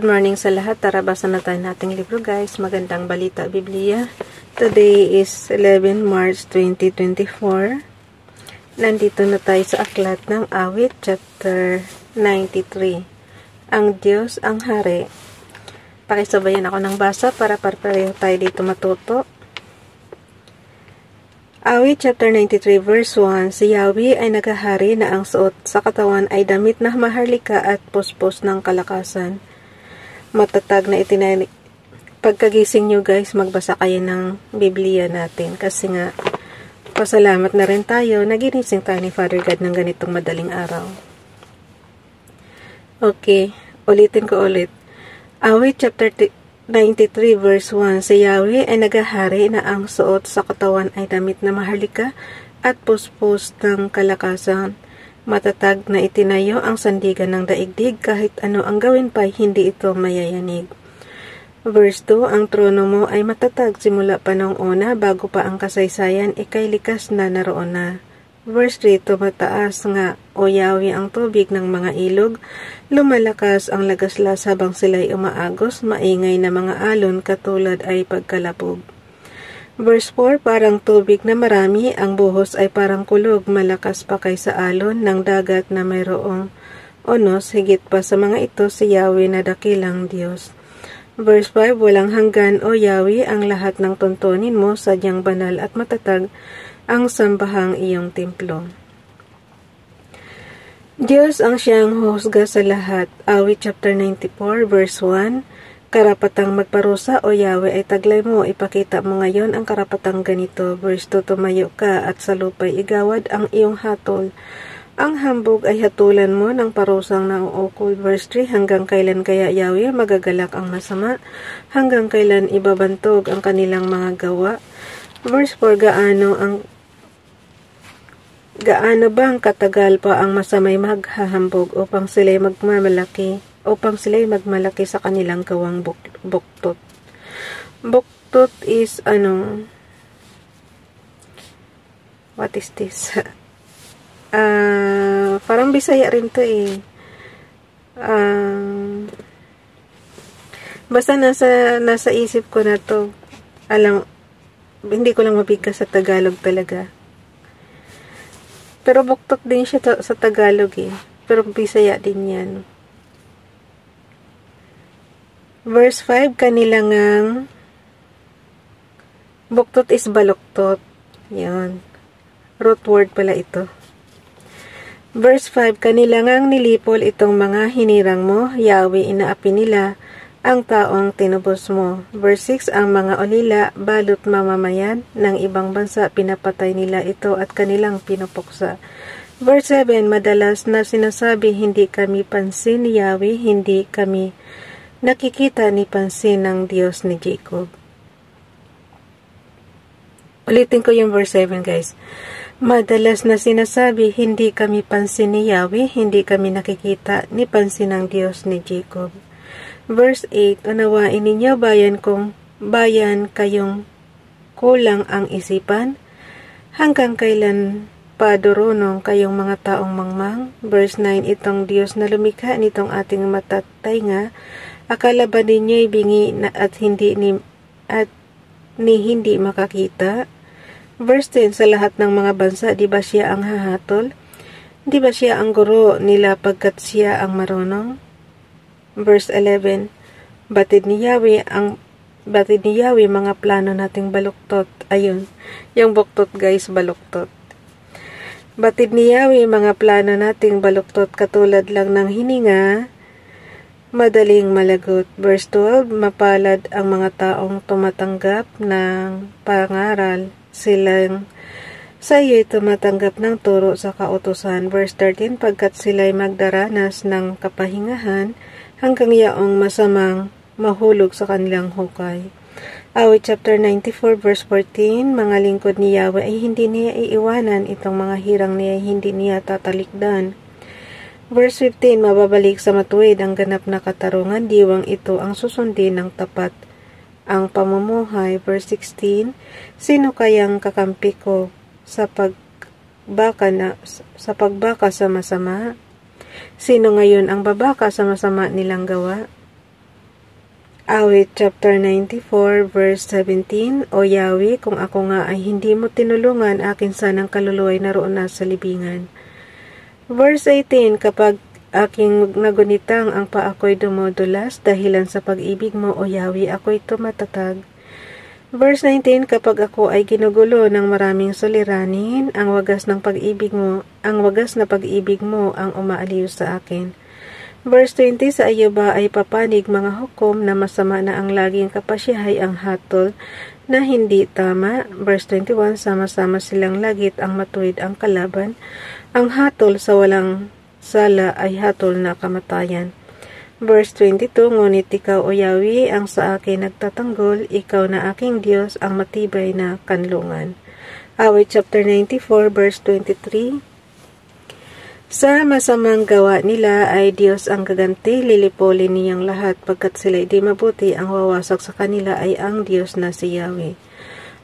Good morning sa lahat. Tara, basa na tayo nating libro guys. Magandang balita, Biblia. Today is 11 March 2024. Nandito na tayo sa aklat ng Awit, chapter 93. Ang Diyos ang Hari. Pakisabayan ako ng basa para pareho tayo dito matuto. Awit chapter 93 verse 1, si Yahweh ay naghahari na ang suot sa katawan ay damit na maharlika at puspos ng kalakasan. Matatag na itinay. Pagkagising nyo guys, magbasa kayo ng Biblia natin kasi nga pasalamat na rin tayo, naginising tayo ni Father God ng ganitong madaling araw. Okay, ulitin ko ulit. Awit chapter 93 verse 1, si Yahweh ay naghahari na ang suot sa katawan ay damit na maharlika at puspos ng kalakasan. Matatag na itinayo ang sandigan ng daigdig, kahit ano ang gawin pa hindi ito mayayanig. Verse 2, ang trono mo ay matatag simula pa noong una, bago pa ang kasaysayan, ikay likas na naroon na. Verse 3, tumataas nga, O Yahweh, ang tubig ng mga ilog, lumalakas ang lagaslas habang sila'y umaagos, maingay na mga alon katulad ay pagkalapog. Verse 4, parang tubig na marami, ang buhos ay parang kulog, malakas pa kaysa alon ng dagat na mayroong onos, higit pa sa mga ito si Yahweh na dakilang Diyos. Verse 5, walang hanggan, O Yahweh, ang lahat ng tuntunin mo, sadyang banal at matatag, ang sambahang iyong templo. Diyos ang siyang husga sa lahat. Awit chapter 94 verse 1, karapatang magparusa, O Yahweh, ay taglay mo, ipakita mo ngayon ang karapatang ganito. Verse 2, tumayo ka at sa lupa'y igawad ang iyong hatol. Ang hambog ay hatulan mo ng parusang nauukol. Verse 3, hanggang kailan kaya Yahweh magagalak ang masama? Hanggang kailan ibabantog ang kanilang mga gawa? Verse 4, gaano bang katagal pa ang masamay maghahambog upang sila'y magmalaki sa kanilang gawang buktot. Buktot is what is this? Parang Bisaya rin to eh. Basta nasa isip ko na to. Hindi ko lang mabigkas sa Tagalog talaga. Pero buktot din siya sa Tagalog eh. Pero Bisaya din yan. Verse 5, kanilangang buktot is baluktot. Yan. Root word pala ito. Verse 5, kanilangang nilipol itong mga hinirang mo, Yahweh, inaapi nila ang taong tinubos mo. Verse 6, ang mga olila, balot mamamayan ng ibang bansa, pinapatay nila ito at kanilang pinupuksa. Verse 7, madalas na sinasabi, hindi kami pansin ni Yahweh, hindi kami nakikita ni pansin ng Diyos ni Jacob. Ulitin ko yung verse 7 guys. Madalas na sinasabi, hindi kami pansin ni Yahweh, hindi kami nakikita ni pansin ng Diyos ni Jacob. Verse 8, unawain ninyo bayan kayong kulang ang isipan, hanggang kailan padurunong kayong mga taong mangmang. Verse 9, itong Diyos na lumikha nitong ating matatainga, akala ba ninyo'y bingi na at hindi makakita? Verse 10, sa lahat ng mga bansa, di ba siya ang hahatol? Di ba siya ang guro nila pagkat siya ang marunong? Verse 11, batid ni Yahweh mga plano nating baluktot. Ayun, yung buktot guys, baluktot. Batid ni Yahweh mga plano nating baluktot, katulad lang ng hininga, madaling malagot. Verse 12, mapalad ang mga taong tumatanggap ng pangaral, silang sa iyo'y tumatanggap ng turo sa kautusan. Verse 13, pagkat sila'y magdaranas ng kapahingahan, hanggang yaong masamang mahulog sa kanilang hukay. Awit chapter 94 verse 14, mga lingkod ni Yahweh ay hindi niya iiwanan, itong mga hirang niya ay hindi niya tatalikdan. Verse 15, mababalik sa matuwid ang ganap na katarungan, diwang ito ang susundin ng tapat ang pamumuhay. Verse 16, sino kayang kakampi ko sa pagbaka sa masama? Sino ngayon ang babaka sa masama nilang gawa? Awit chapter 94 verse 17, O Yahweh, kung ako nga ay hindi mo tinulungan, akin sanang kaluluwa ay naroon na sa libingan. Verse 18, kapag aking nagunitang ang paa ko'y dumudulas, dahilan sa pag-ibig mo, O Yahweh, ako'y tumatatag. Verse 19, kapag ako ay ginugulo ng maraming suliranin, ang wagas na pag-ibig mo ang umaaliw sa akin. Verse 20, sa iyo ba ay papanig mga hukom na masama na ang laging kapasyahay ang hatol na hindi tama? Verse 21, sama-sama silang lagit ang matuwid ang kalaban. Ang hatol sa walang sala ay hatol na kamatayan. Verse 22, ngunit ikaw, O Yahweh, ang sa akin nagtatanggol, ikaw na aking Diyos, ang matibay na kanlungan. Awit chapter 94 verse 23, sa masamang gawa nila ay Diyos ang gaganti, lilipolin niyang lahat, pagkat sila di mabuti, ang wawasak sa kanila ay ang Diyos na si Yahweh.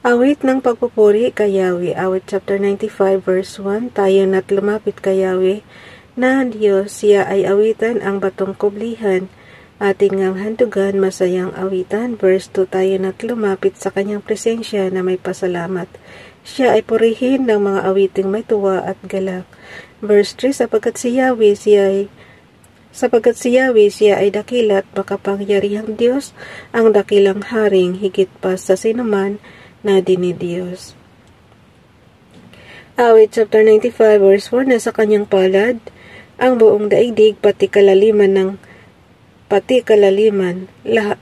Awit ng pagpupuri kay Yahweh. Awit chapter 95 verse 1, tayo na't lumapit kay Yahweh na Diyos, siya ay awitan ang batong kublihan, ating ngang handugan, masayang awitan. Verse 2, tayo na't lumapit sa kanyang presensya na may pasalamat. Siya ay purihin ng mga awiting may tuwa at galak. Verse 3, sapagkat si Yahweh siya ay dakila at makapangyarihang Diyos, ang dakilang haring higit pa sa sinuman na dinidiyos. Awit chapter 95 verse 4, na sa kanyang palad ang buong daigdig, pati kalaliman,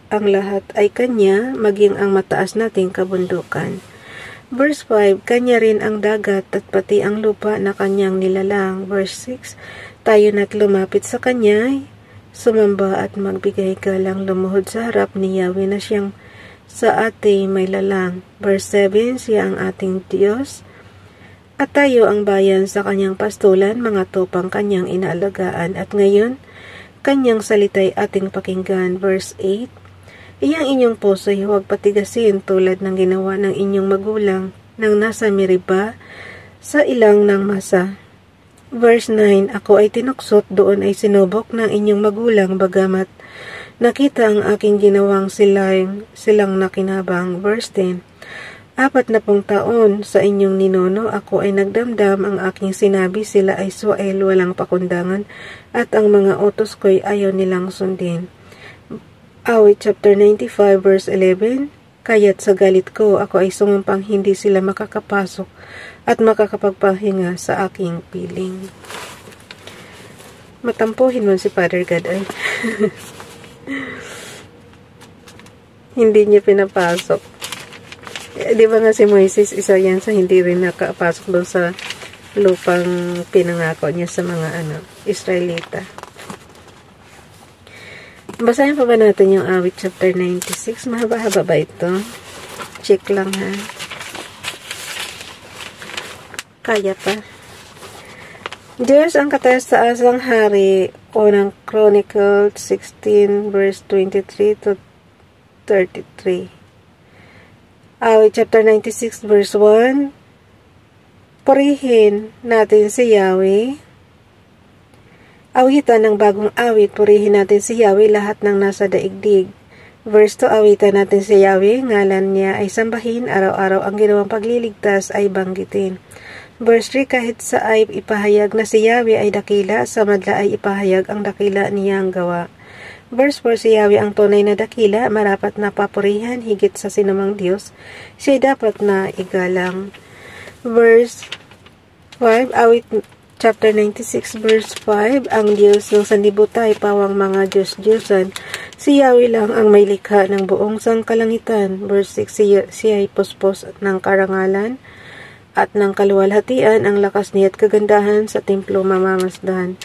ang lahat ay kanya, maging ang mataas nating kabundukan. Verse 5, kanya rin ang dagat at pati ang lupa na kanyang nilalang. Verse 6, tayo na't lumapit sa kanya, sumamba at magbigay galang, lumuhod sa harap ni Yahweh na siyang sa ate may lalang. Verse 7, siya ang ating Diyos, at tayo ang bayan sa kanyang pastulan, mga tupang kanyang inaalagaan, at ngayon, kanyang salita'y ating pakinggan. Verse 8, iyang inyong puso'y huwag patigasin tulad ng ginawa ng inyong magulang nang nasa Meriba sa ilang ng masa. Verse 9, ako ay tinuksot, doon ay sinubok ng inyong magulang, bagamat nakita ang aking ginawang silang nakinabang. Verse 10, 40 taon sa inyong ninono, ako ay nagdamdam, ang aking sinabi, sila ay Suel, walang pakundangan, at ang mga utos ko'y ayaw nilang sundin. Awit chapter 95 verse 11, kaya't sa galit ko, ako ay sumumpang hindi sila makakapasok at makakapagpahinga sa aking piling. Matampuhin mo si Father God ay. Hindi niya pinapasok. Di ba nga si Moises, isa yan sa hindi rin nakapasok doon sa lupang pinangako niya sa mga Israelita. Basahin pa ba natin yung awit chapter 96? Mahaba-haba ba ito? Check lang ha. Kaya pa. Diyos ang kataas-taasang hari, unang Chronicles 16 verse 23 to 33. Awit chapter 96 verse 1, purihin natin si Yahweh. Awitan ng bagong awit, purihin natin si Yahweh, lahat ng nasa daigdig. Verse 2, awitan natin si Yahweh, ngalan niya ay sambahin, araw-araw ang ginawang pagliligtas ay banggitin. Verse 3, kahit sa ay ipahayag na si Yahweh ay dakila, sa madla ay ipahayag ang dakila niyang gawa. Verse 4, si Yahweh ang tunay na dakila, marapat na papurihan higit sa sinumang Diyos, siya dapat na igalang. Verse 5, awit chapter 96 verse 5, ang Diyos ng sanlibutan, pawang mga Diyos-Diyosan, si Yahweh lang ang may likha ng buong sangkalangitan. Verse 6, siya ay puspos ng karangalan at ng kaluwalhatian, ang lakas niya at kagandahan sa templo mamamasdan.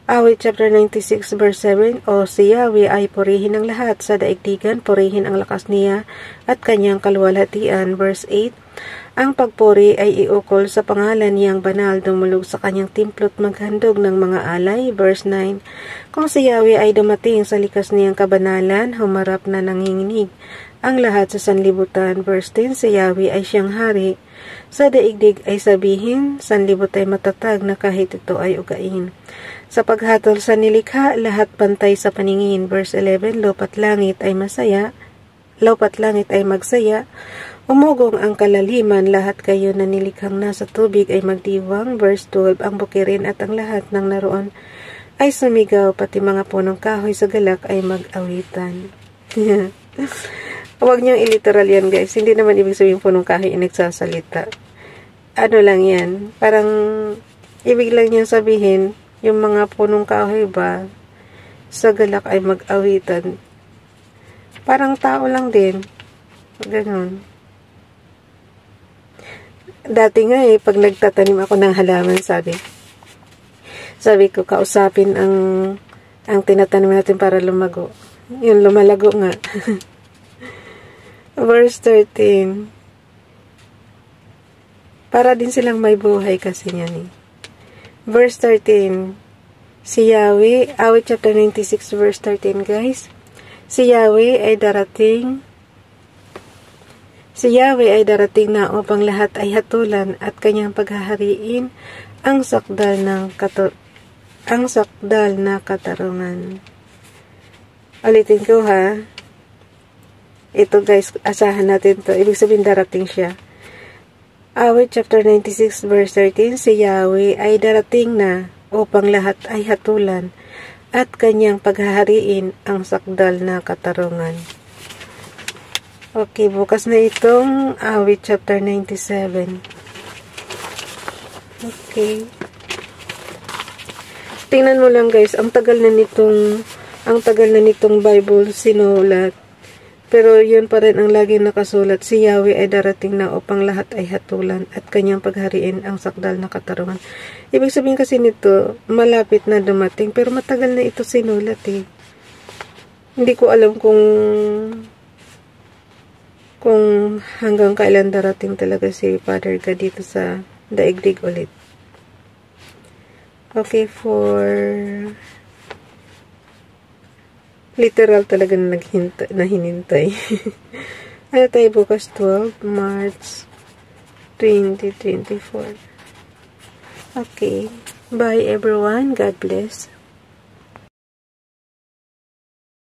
Awit chapter 96 verse 7, o si Yahweh ay purihin ng lahat sa daigdigan, purihin ang lakas niya at kanyang kaluwalhatian. Verse 8, Ang pagpuri ay iukol sa pangalan niyang banal, dumulog sa kanyang templo't maghandog ng mga alay. Verse 9. Kung si Yahweh ay dumating sa likas niyang kabanalan, humarap na nanginginig ang lahat sa sanlibutan. Verse 10. Si Yahweh ay siyang hari. Sa daigdig ay sabihin, sanlibot ay matatag na kahit ito ay ugain. Sa paghatol sa nilikha, lahat pantay sa paningin. Verse 11. Lupa't langit ay magsaya. Umugong ang kalaliman, lahat kayo na nilikhang nasa tubig ay magdiwang. Verse 12. Ang bukirin at ang lahat ng naroon ay sumigaw, pati mga punong kahoy sa galak ay mag-awitan. Huwag niyong iliteral yan, guys. Hindi naman ibig sabihin punong kahoy ay nagsasalita. Ano lang yan? Parang ibig lang niyang sabihin, yung mga punong kahoy ba sa galak ay mag-awitan. Parang tao lang din. Ganon. Dati nga pag nagtatanim ako ng halaman, sabi ko, kausapin ang tinatanim natin para lumago. Yun, lumalago nga. Verse 13. Para din silang may buhay kasi niyan. Verse 13. Si Yahweh, awit chapter 96 verse 13, guys. Si Yahweh ay darating na upang lahat ay hatulan at kanyang paghahariin ang sakdal na katarungan. Ulitin ko ha. Ito guys, asahan natin to. Ibig sabihin darating siya. Awit chapter 96 verse 13. Si Yahweh ay darating na upang lahat ay hatulan at kanyang paghahariin ang sakdal na katarungan. Okay, bukas na itong awit chapter 97. Okay. Tingnan mo lang guys, ang tagal na nitong Bible sinulat. Pero yun pa rin ang laging nakasulat, si Yahweh ay darating na upang lahat ay hatulan at kanyang paghariin ang sakdal na katarungan. Ibig sabihin kasi nito, malapit na dumating, pero matagal na ito sinulat eh. Hindi ko alam kung hanggang kailan darating talaga si Father God dito sa daigdig ulit. Okay, for literal talaga na hinintay. Ano tayo bukas? 12 March 2024. Okay. Bye everyone. God bless.